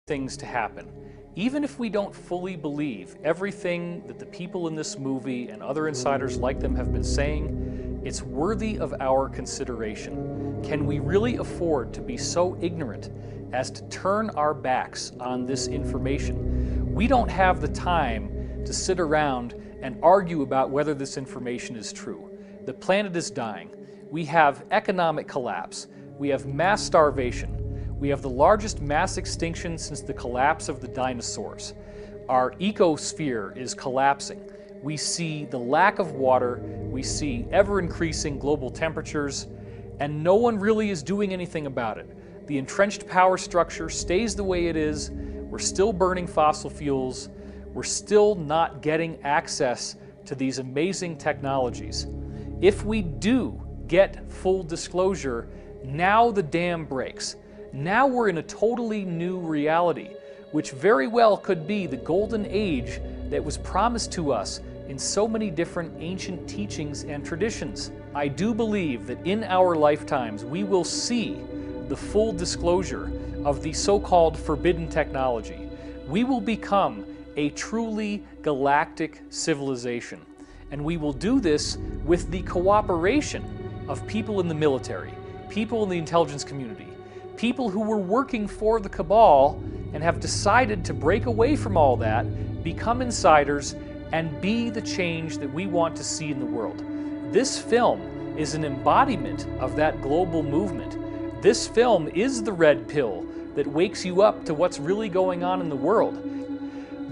things to happen. Even if we don't fully believe everything that the people in this movie and other insiders like them have been saying, it's worthy of our consideration. Can we really afford to be so ignorant as to turn our backs on this information? We don't have the time to sit around and argue about whether this information is true. The planet is dying. We have economic collapse. We have mass starvation. We have the largest mass extinction since the collapse of the dinosaurs. Our ecosphere is collapsing. We see the lack of water, we see ever-increasing global temperatures, and no one really is doing anything about it. The entrenched power structure stays the way it is. We're still burning fossil fuels. We're still not getting access to these amazing technologies. If we do get full disclosure, now the dam breaks. Now we're in a totally new reality, which very well could be the golden age that was promised to us in so many different ancient teachings and traditions. I do believe that in our lifetimes we will see the full disclosure of the so-called forbidden technology. We will become a truly galactic civilization, and we will do this with the cooperation of people in the military, people in the intelligence community, people who were working for the cabal and have decided to break away from all that, become insiders, and be the change that we want to see in the world. This film is an embodiment of that global movement. This film is the red pill that wakes you up to what's really going on in the world.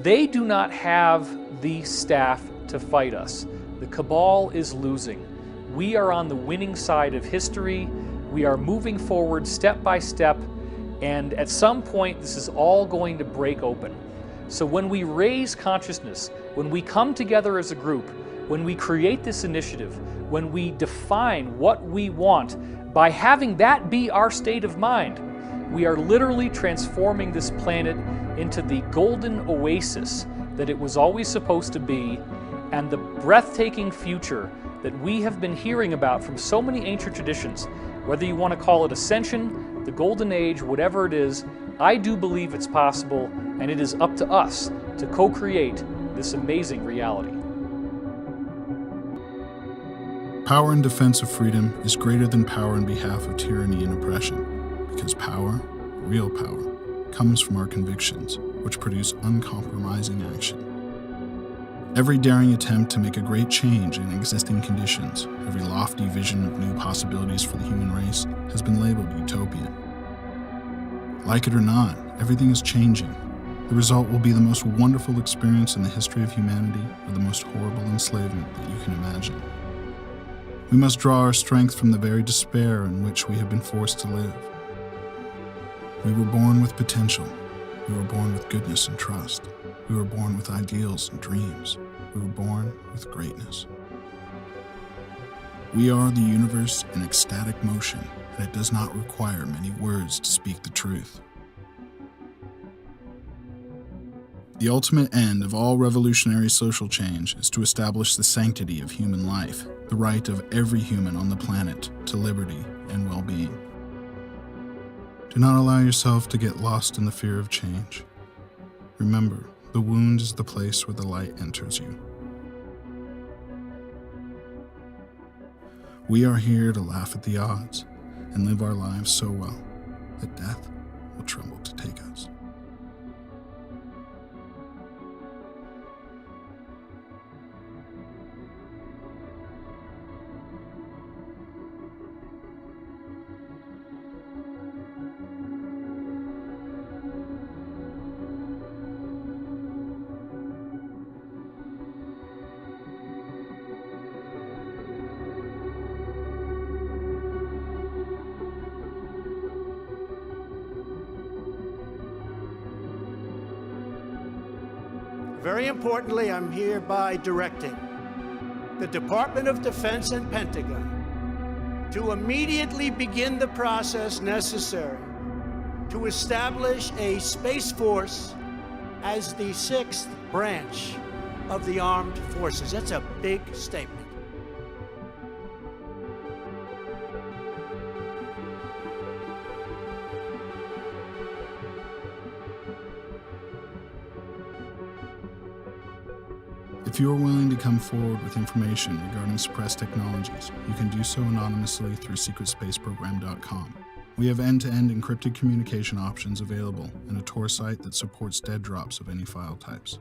They do not have the staff to fight us. The cabal is losing. We are on the winning side of history. We are moving forward step by step, and at some point this is all going to break open. So when we raise consciousness, when we come together as a group, when we create this initiative, when we define what we want, by having that be our state of mind, we are literally transforming this planet into the golden oasis that it was always supposed to be, and the breathtaking future that we have been hearing about from so many ancient traditions. Whether you want to call it ascension, the golden age, whatever it is, I do believe it's possible, and it is up to us to co-create this amazing reality. Power in defense of freedom is greater than power in behalf of tyranny and oppression, because power, real power, comes from our convictions, which produce uncompromising action. Every daring attempt to make a great change in existing conditions, every lofty vision of new possibilities for the human race, has been labeled utopian. Like it or not, everything is changing. The result will be the most wonderful experience in the history of humanity, or the most horrible enslavement that you can imagine. We must draw our strength from the very despair in which we have been forced to live. We were born with potential. We were born with goodness and trust. We were born with ideals and dreams. We were born with greatness. We are the universe in ecstatic motion, and it does not require many words to speak the truth. The ultimate end of all revolutionary social change is to establish the sanctity of human life, the right of every human on the planet to liberty and well-being. Do not allow yourself to get lost in the fear of change. Remember, the wound is the place where the light enters you. We are here to laugh at the odds and live our lives so well that death will tremble to take us. Very importantly, I'm hereby directing the Department of Defense and Pentagon to immediately begin the process necessary to establish a Space Force as the 6th branch of the armed forces. That's a big statement. If you are willing to come forward with information regarding suppressed technologies, you can do so anonymously through secretspaceprogram.com. We have end-to-end encrypted communication options available and a Tor site that supports dead drops of any file types.